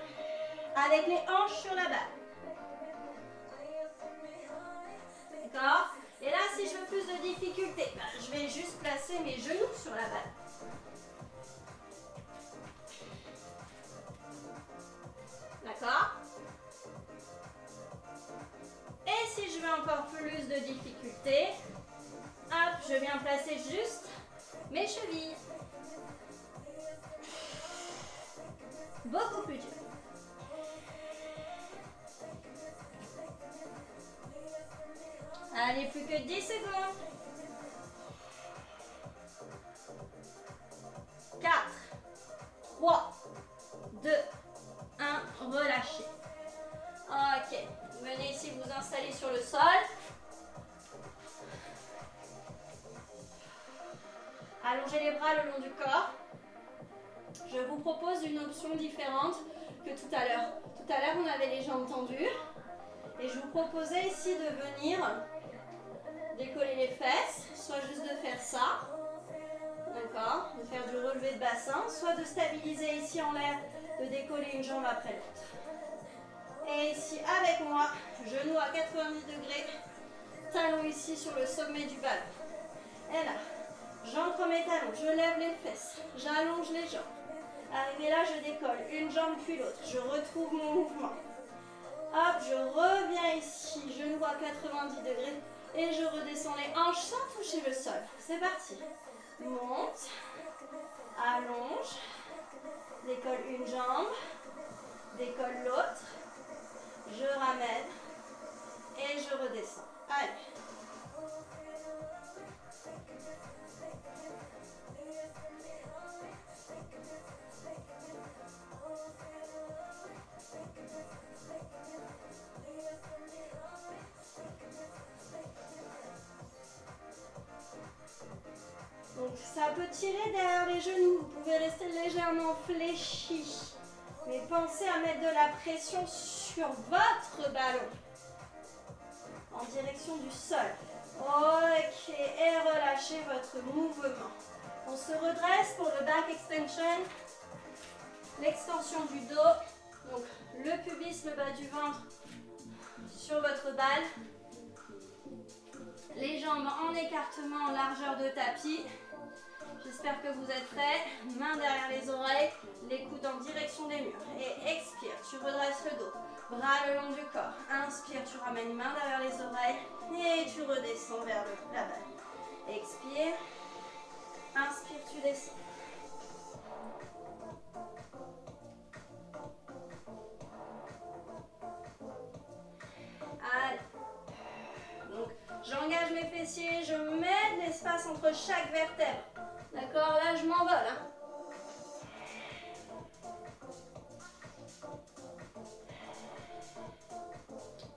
avec les hanches sur la balle. D'accord? Et là, si je veux plus de difficulté, je vais juste placer mes genoux sur la balle. D'accord? Et si je veux encore plus de difficulté, hop, je viens placer juste mes chevilles. Beaucoup plus dur. Allez, plus que 10 secondes. 4, 3, 2, 1, relâchez. Ok, venez ici vous installer sur le sol. Allongez les bras le long du corps. Je vous propose une option différente que tout à l'heure. Tout à l'heure, on avait les jambes tendues. Et je vous proposais ici de venir décoller les fesses, soit juste de faire ça. D'accord? De faire du relevé de bassin, soit de stabiliser ici en l'air, de décoller une jambe après l'autre. Et ici avec moi, genoux à 90 degrés, talons ici sur le sommet du ballon. Et là, j'entre mes talons J'allonge, je lève les fesses, j'allonge les jambes. Arrivé là, je décolle une jambe puis l'autre. Je retrouve mon mouvement. Hop, je reviens ici, genou à 90 degrés. Et je redescends les hanches sans toucher le sol. C'est parti. Monte, allonge, décolle une jambe, décolle l'autre. Je ramène et je redescends. Allez. Donc ça peut tirer derrière les genoux, vous pouvez rester légèrement fléchi. Mais pensez à mettre de la pression sur votre ballon. En direction du sol. Ok, et relâchez votre mouvement. On se redresse pour le back extension. L'extension du dos. Donc le pubis, le bas du ventre sur votre balle. Les jambes en écartement, en largeur de tapis. J'espère que vous êtes prêts. Main derrière les oreilles, les coudes en direction des murs. Et expire, tu redresses le dos. Bras le long du corps. Inspire, tu ramènes main derrière les oreilles. Et tu redescends vers la balle. Expire. Inspire, tu descends. Allez. Donc, j'engage mes fessiers, je mets de l'espace entre chaque vertèbre. D'accord, là je m'envole. Hein.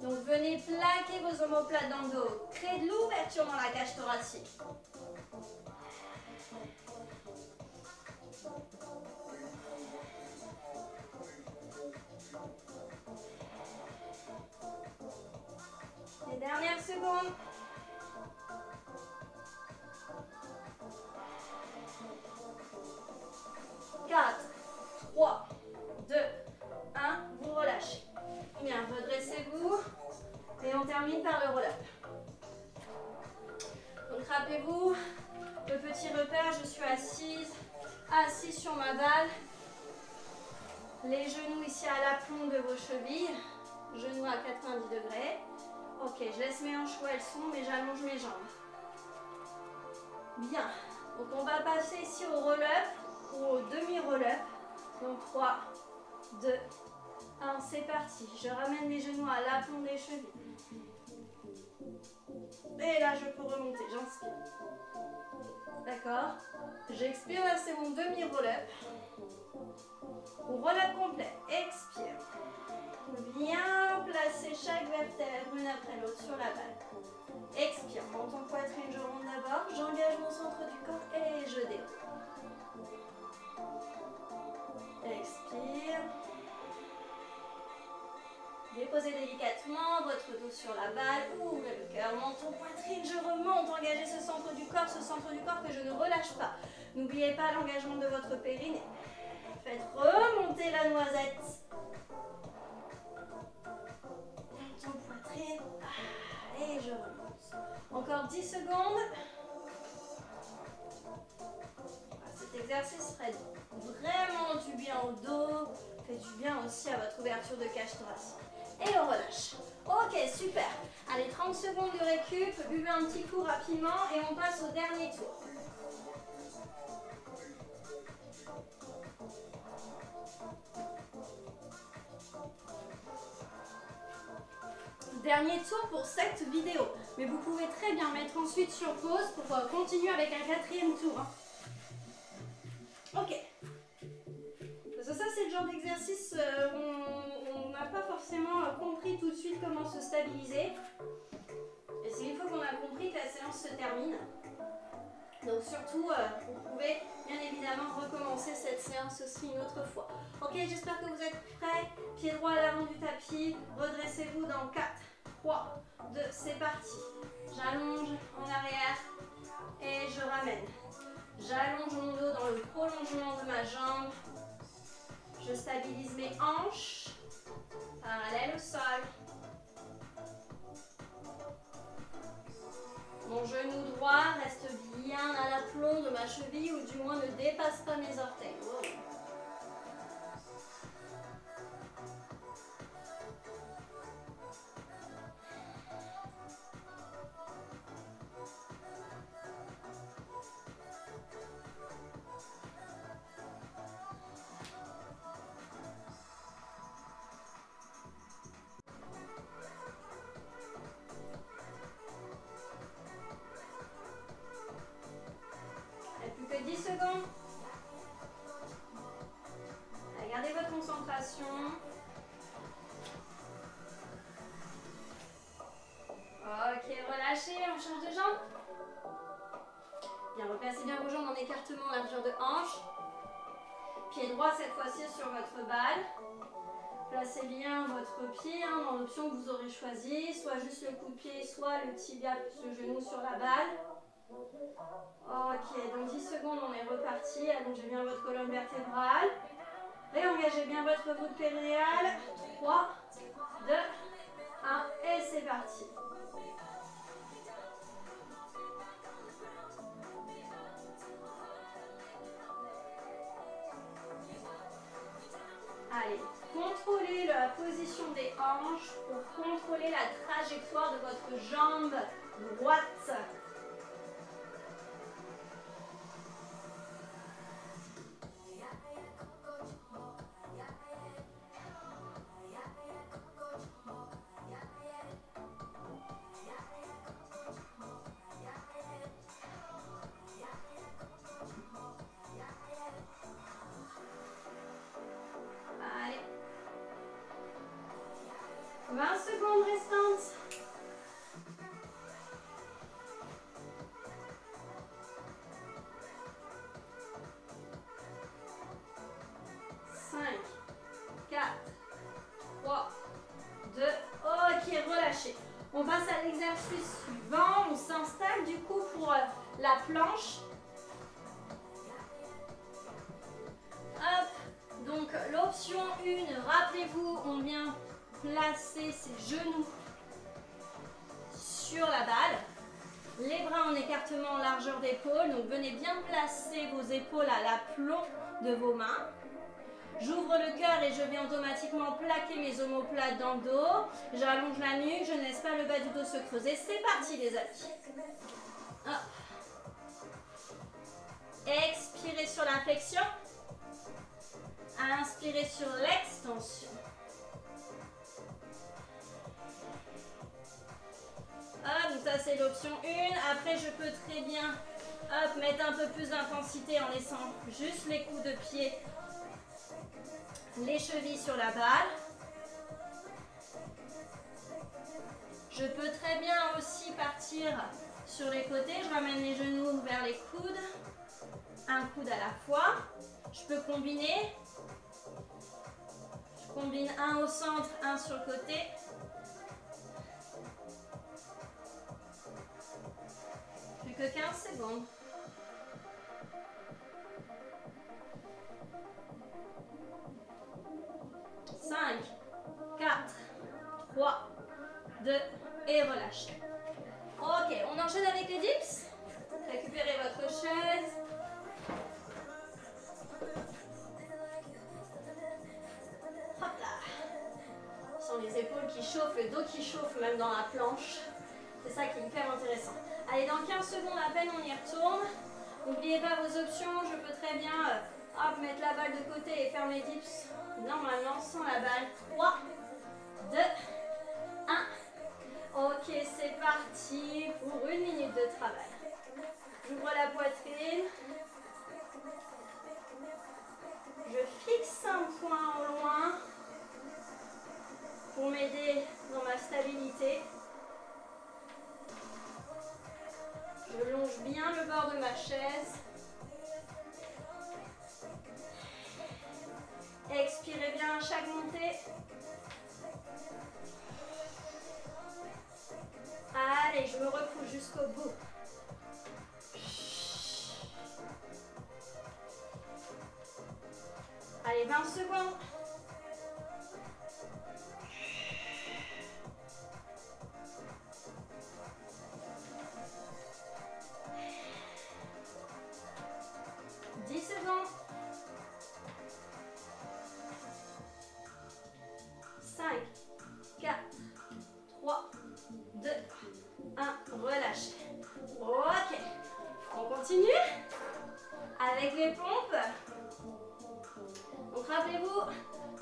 Donc venez plaquer vos omoplates dans le dos. Créez de l'ouverture dans la cage thoracique. Les dernières secondes. 4, 3, 2, 1, vous relâchez. Bien, redressez-vous et on termine par le roll-up. Donc rappelez-vous, le petit repère, je suis assise sur ma balle. Les genoux ici à l'aplomb de vos chevilles, genoux à 90 degrés. Ok, je laisse mes hanches où elles sont, mais j'allonge mes jambes. Bien, donc on va passer ici au roll-up ou au demi-roll-up. Donc 3, 2, 1, c'est parti. Je ramène les genoux à l'aplomb des chevilles. Et là, je peux remonter, j'inspire. D'accord? J'expire, là c'est mon demi-roll-up. Ou roll-up complet. Expire. Bien placer chaque vertèbre une après l'autre sur la balle. Expire, menton poitrine, je remonte d'abord. J'engage mon centre du corps et je déroule. Expire. Déposez délicatement votre dos sur la balle. Ouvrez le cœur, menton poitrine, je remonte. Engagez ce centre du corps que je ne relâche pas. N'oubliez pas l'engagement de votre périnée. Faites remonter la noisette. Menton poitrine. Et je remonte. Encore 10 secondes. Cet exercice ferait vraiment du bien au dos. Fait du bien aussi à votre ouverture de cage thoracique. Et on relâche. Ok, super. Allez, 30 secondes de récup. Buvez un petit coup rapidement et on passe au dernier tour. Dernier tour pour cette vidéo. Mais vous pouvez très bien mettre ensuite sur pause pour continuer avec un quatrième tour. Ok. Parce que ça, c'est le genre d'exercice où on n'a pas forcément compris tout de suite comment se stabiliser. Et c'est une fois qu'on a compris que la séance se termine. Donc surtout, vous pouvez bien évidemment recommencer cette séance aussi une autre fois. Ok, j'espère que vous êtes prêts. Pied droit à l'avant du tapis. Redressez-vous dans 4, 3, 2, c'est parti. J'allonge en arrière et je ramène. J'allonge mon dos dans le prolongement de ma jambe. Je stabilise mes hanches. Parallèle au sol. Mon genou droit reste bien à l'aplomb de ma cheville ou du moins ne dépasse pas mes orteils. Oh. Plus que 10 secondes. Allez, gardez votre concentration. Ok, relâchez, on change de jambe. Bien, replacez bien vos jambes en écartement, largeur de hanche. Pied droit cette fois-ci sur votre balle. Placez bien votre pied dans l'option que vous aurez choisie, soit juste le coup de pied, soit le tibia plus le genou sur la balle. Ok, dans 10 secondes, on est reparti. Allongez bien votre colonne vertébrale. Réengagez bien votre voûte périnéale. 3, 2, 1 et c'est parti. Allez, contrôlez la position des hanches pour contrôler la trajectoire de votre jambe droite. Allez. 20 secondes restantes. 5, 4, 3, 2, ok, relâchez. On passe à l'exercice suivant, on s'installe du coup pour la planche. Hop, donc l'option 1, rappelez-vous, on vient placer ses genoux sur la balle. Les bras en écartement, largeur d'épaule, donc venez bien placer vos épaules à l'aplomb de vos mains. J'ouvre le cœur et je vais automatiquement plaquer mes omoplates dans le dos. J'allonge la nuque, je ne laisse pas le bas du dos se creuser. C'est parti les amis. Hop. Expirez sur la flexion. Inspirez sur l'extension. Hop, donc ça c'est l'option 1. Après je peux très bien mettre un peu plus d'intensité en laissant juste les coups de pied, les chevilles sur la balle. Je peux très bien aussi partir sur les côtés. Je ramène les genoux vers les coudes. Un coude à la fois. Je peux combiner. Je combine un au centre, un sur le côté. Plus que 15 secondes. Cinq, 4, 3, 2 et relâche. Ok, on enchaîne avec les dips. Récupérez votre chaise. Hop là. Ce sont les épaules qui chauffent, le dos qui chauffe même dans la planche. C'est ça qui est hyper intéressant. Allez, dans 15 secondes à peine, on y retourne. N'oubliez pas vos options. Je peux très bien mettre la balle de côté et faire mes dips normalement sans la balle. 3, 2, 1. Ok, c'est parti pour 1 minute de travail. J'ouvre la poitrine. Je fixe un point au loin pour m'aider dans ma stabilité. Je longe bien le bord de ma chaise. Expirez bien à chaque montée. Allez, je me repousse jusqu'au bout. Allez, 20 secondes. avec les pompes. Donc rappelez-vous,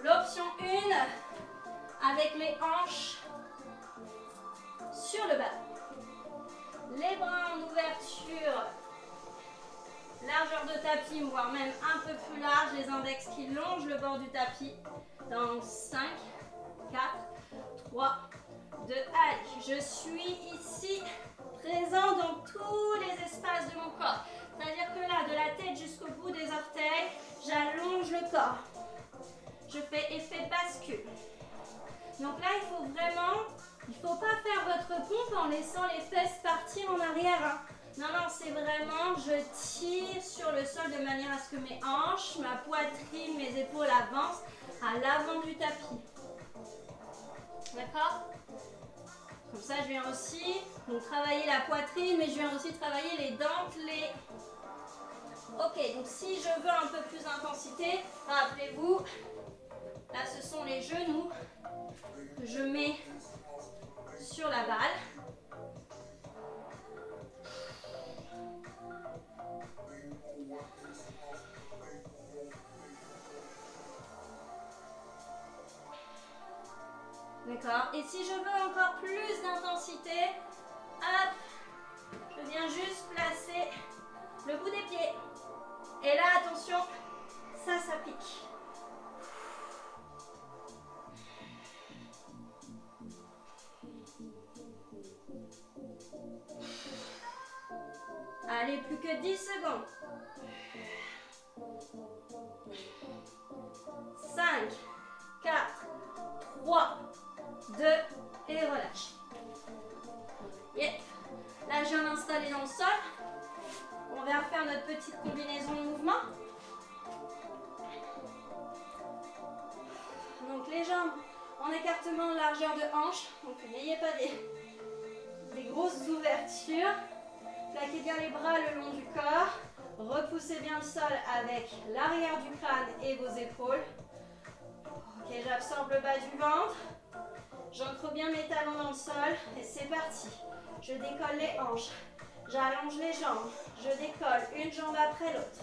l'option 1 avec les hanches sur le bas. Les bras en ouverture, largeur de tapis, voire même un peu plus large, les index qui longent le bord du tapis. Dans 5, 4, 3, 2, allez, je suis ici, présent dans tous les espaces de mon corps. C'est-à-dire que là, de la tête jusqu'au bout des orteils, j'allonge le corps. Je fais effet bascule. Donc là, il ne faut pas faire votre pompe en laissant les fesses partir en arrière. Hein. Non, non, c'est vraiment, je tire sur le sol de manière à ce que mes hanches, ma poitrine, mes épaules avancent à l'avant du tapis. D'accord? Comme ça, je viens aussi donc, travailler la poitrine, mais je viens aussi travailler les dentelés. Ok, donc si je veux un peu plus d'intensité, rappelez-vous, là ce sont les genoux que je mets sur la balle. D'accord. Et si je veux encore plus d'intensité, hop, je viens juste placer le bout des pieds. Et là, attention, ça pique. Allez, plus que 10 secondes. 5, 4, 3, 2 et relâche. Yep. Là, je viens m'installer dans le sol. On va faire notre petite combinaison de mouvements. Donc les jambes en écartement, largeur de hanche. Donc n'ayez pas des grosses ouvertures. Plaquez bien les bras le long du corps. Repoussez bien le sol avec l'arrière du crâne et vos épaules. Ok, j'absorbe le bas du ventre. J'ancre bien mes talons dans le sol. Et c'est parti. Je décolle les hanches. J'allonge les jambes. Je décolle une jambe après l'autre.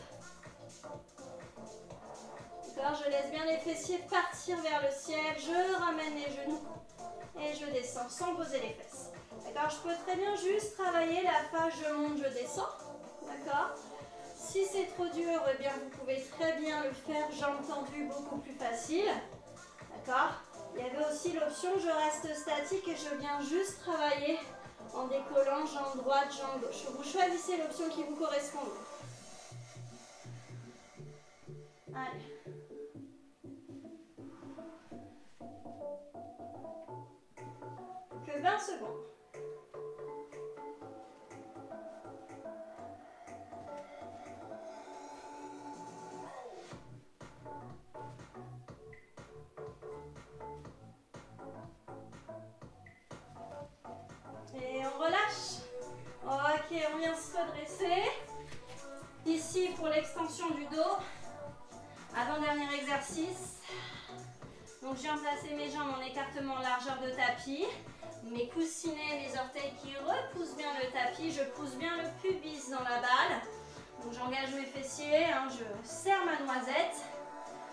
D'accord, je laisse bien les fessiers partir vers le ciel. Je ramène les genoux. Et je descends sans poser les fesses. D'accord, je peux très bien juste travailler la phase je monte, je descends. D'accord. Si c'est trop dur, eh bien vous pouvez très bien le faire jambes tendues, beaucoup plus facile. D'accord. Il y avait aussi l'option je reste statique et je viens juste travailler en décollant jambe droite, jambe gauche. Vous choisissez l'option qui vous correspond. Allez. Que 20 secondes. Et on relâche. Ok, on vient se redresser. Ici pour l'extension du dos. Avant-dernier exercice. Donc je viens placer mes jambes en écartement en largeur de tapis. Mes coussinets, mes orteils qui repoussent bien le tapis. Je pousse bien le pubis dans la balle. Donc j'engage mes fessiers, hein, je serre ma noisette.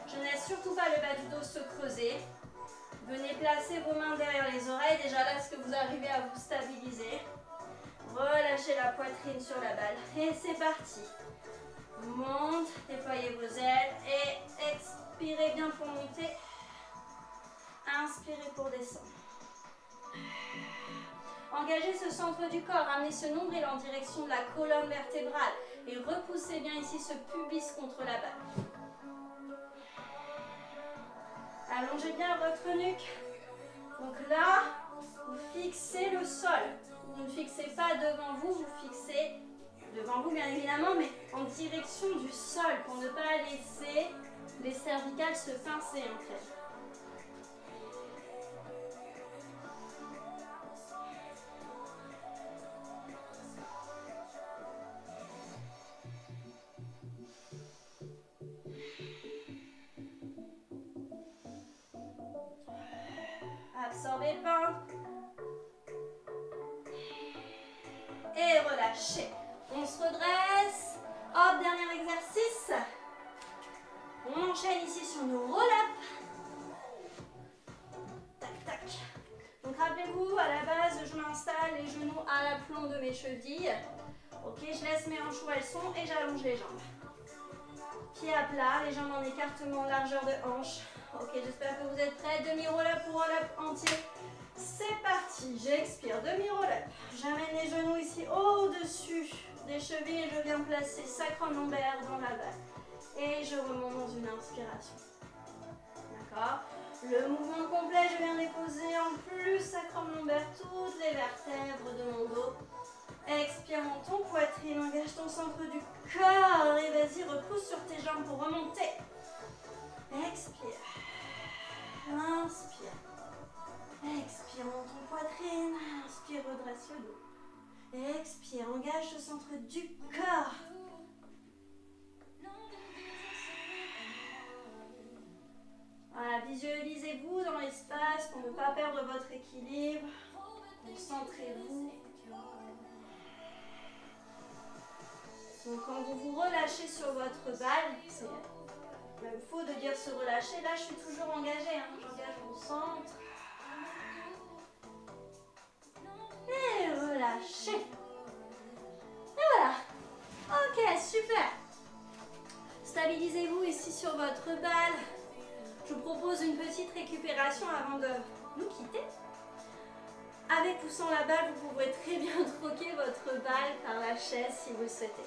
Je ne laisse surtout pas le bas du dos se creuser. Venez placer vos mains derrière les oreilles. Déjà là, est-ce que vous arrivez à vous stabiliser? Relâchez la poitrine sur la balle. Et c'est parti. Monte, déployez vos ailes et expirez bien pour monter. Inspirez pour descendre. Engagez ce centre du corps, ramenez ce nombril en direction de la colonne vertébrale et repoussez bien ici ce pubis contre la balle. Allongez bien votre nuque. Donc là, vous fixez le sol. Vous ne fixez pas devant vous, vous fixez devant vous bien évidemment, mais en direction du sol pour ne pas laisser les cervicales se pincer entre elles. Absorbez le ventre. Et relâchez. On se redresse. Hop, dernier exercice. enchaîne ici sur nos roll-up. Tac, tac. Donc rappelez-vous, à la base, je m'installe les genoux à l'aplomb de mes chevilles. Ok, je laisse mes hanches où elles sont et j'allonge les jambes. Pieds à plat, les jambes en écartement, largeur de hanche. Ok, j'espère que vous êtes prêts. Demi roll-up ou roll-up entier. C'est parti, j'expire, demi roll-up. J'amène les genoux ici au-dessus des chevilles et je viens placer sacrum lombaire dans la balle. Et je remonte dans une inspiration. D'accord? Le mouvement complet, je viens déposer en plus sacrum lombaire toutes les vertèbres de mon dos. Expire dans ton poitrine, engage ton centre du corps et vas-y, repousse sur tes jambes pour remonter. Expire. Inspire. Expire dans ton poitrine. Inspire, redresse le dos. Expire, engage le centre du corps. Voilà, visualisez-vous dans l'espace pour ne pas perdre votre équilibre. Concentrez-vous. Donc quand vous vous relâchez sur votre balle, c'est même faux de dire se relâcher. Là, je suis toujours engagée. Hein. J'engage mon centre. Et relâchez. Et voilà. Ok, super. Stabilisez-vous ici sur votre balle. Je vous propose une petite récupération avant de nous quitter. Avec ou sans la balle, vous pourrez très bien troquer votre balle par la chaise si vous le souhaitez.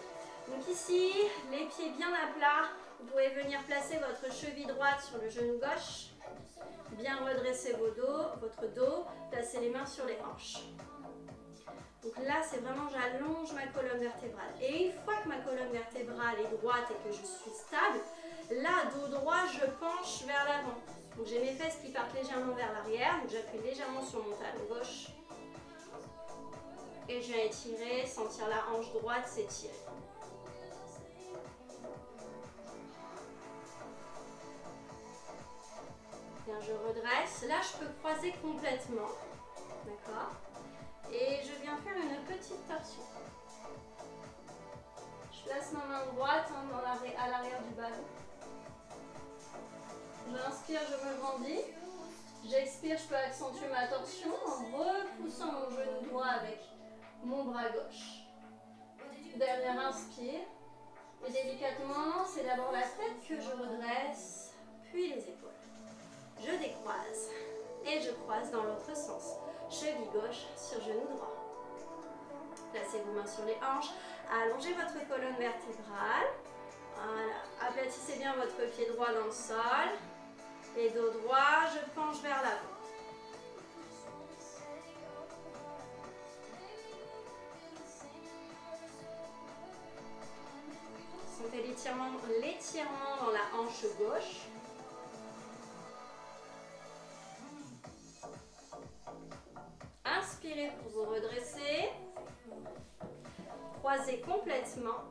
Donc ici, les pieds bien à plat. Vous pouvez venir placer votre cheville droite sur le genou gauche. Bien redresser votre dos. Placez les mains sur les hanches. Donc là, c'est vraiment, j'allonge ma colonne vertébrale. Et une fois que ma colonne vertébrale est droite et que je suis stable, là, dos droit, je penche vers l'avant. Donc j'ai mes fesses qui partent légèrement vers l'arrière. Donc j'appuie légèrement sur mon talon gauche. Et je viens étirer, sentir la hanche droite s'étirer. Bien, je redresse. Là, je peux croiser complètement. D'accord? Et je viens faire une petite torsion. Je place ma main droite à l'arrière du ballon. J'inspire, je me grandis. J'expire, je peux accentuer ma torsion en repoussant mon genou droit avec mon bras gauche. Dernière inspire. Et délicatement, c'est d'abord la tête que je redresse, puis les épaules. Je décroise et je croise dans l'autre sens. Cheville gauche sur genou droit. Placez vos mains sur les hanches. Allongez votre colonne vertébrale. Voilà. Aplatissez bien votre pied droit dans le sol. Et dos droit, je penche vers l'avant. Sentez l'étirement dans la hanche gauche. Inspirez pour vous redresser. Croisez complètement.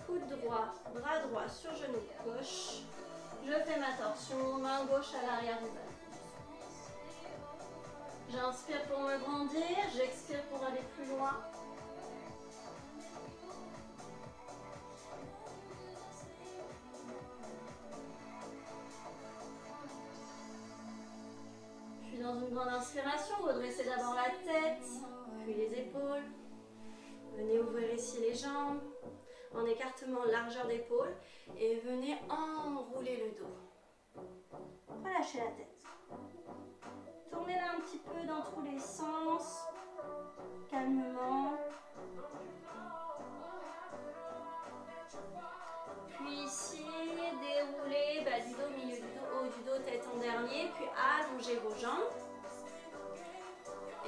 Coude droit, bras droit sur genou gauche. Je fais ma torsion, main gauche à l'arrière du bas. J'inspire pour me grandir, j'expire pour aller plus loin. Puis dans une grande inspiration, redressez d'abord la tête, puis les épaules. Venez ouvrir ici les jambes, en écartement largeur d'épaule, et venez enrouler le dos. Relâchez la tête. Tournez-la un petit peu dans tous les sens, calmement. Puis ici, déroulez du dos, milieu du dos, haut du dos, tête en dernier, puis allongez vos jambes.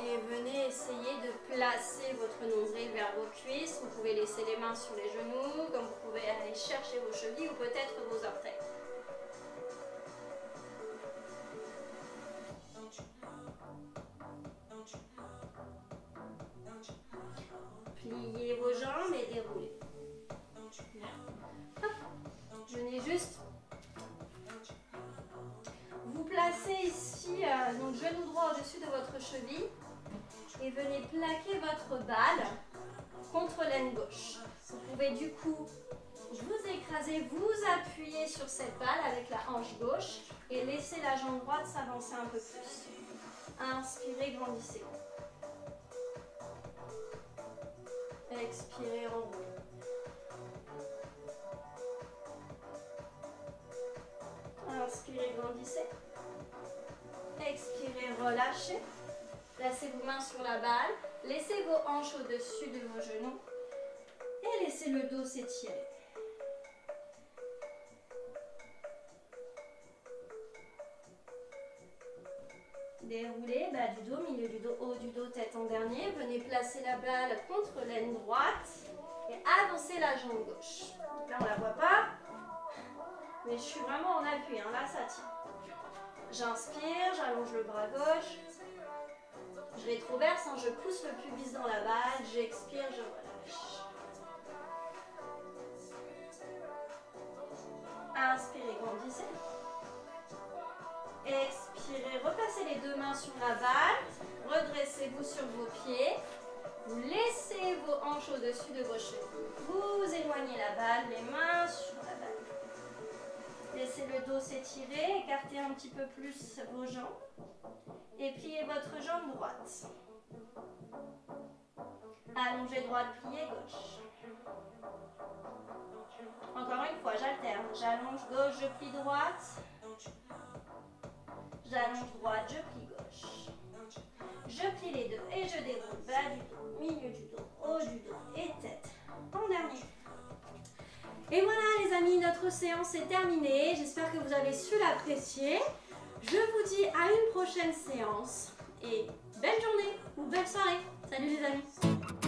Et venez essayer de placer votre nombril vers vos cuisses. Vous pouvez laisser les mains sur les genoux, comme vous pouvez aller chercher vos chevilles ou peut-être vos orteils. Pliez vos jambes et déroulez. Hop. Venez juste vous placer ici, donc genou droit au-dessus de votre cheville. Et venez plaquer votre balle contre l'aine gauche. Vous pouvez du coup vous écraser, vous appuyer sur cette balle avec la hanche gauche et laisser la jambe droite s'avancer un peu plus. Inspirez, grandissez. Expirez, enroulez. Inspirez, grandissez. Expirez, relâchez. Placez vos mains sur la balle. Laissez vos hanches au-dessus de vos genoux. Et laissez le dos s'étirer. Déroulez, bas du dos, milieu du dos, haut du dos, tête en dernier. Venez placer la balle contre l'aine droite et avancez la jambe gauche. Donc là, on ne la voit pas, mais je suis vraiment en appui, hein. Là, ça tient. J'inspire, j'allonge le bras gauche. Je rétroverse, hein. Je pousse le pubis dans la balle. J'expire, je relâche. Inspirez, grandissez. Expirez, replacez les deux mains sur la balle. Redressez-vous sur vos pieds. Vous laissez vos hanches au-dessus de vos chevilles. Vous éloignez la balle, les mains sur la balle. Laissez le dos s'étirer, écartez un petit peu plus vos jambes. Et pliez votre jambe droite. Allongez droite, pliez gauche. Encore une fois, j'alterne. J'allonge gauche, je plie droite. J'allonge droite, je plie gauche. Je plie les deux et je déroule bas du dos, milieu du dos, haut du dos et tête. En dernier. Et voilà les amis, notre séance est terminée. J'espère que vous avez su l'apprécier. Je vous dis à une prochaine séance. Et belle journée ou belle soirée. Salut les amis.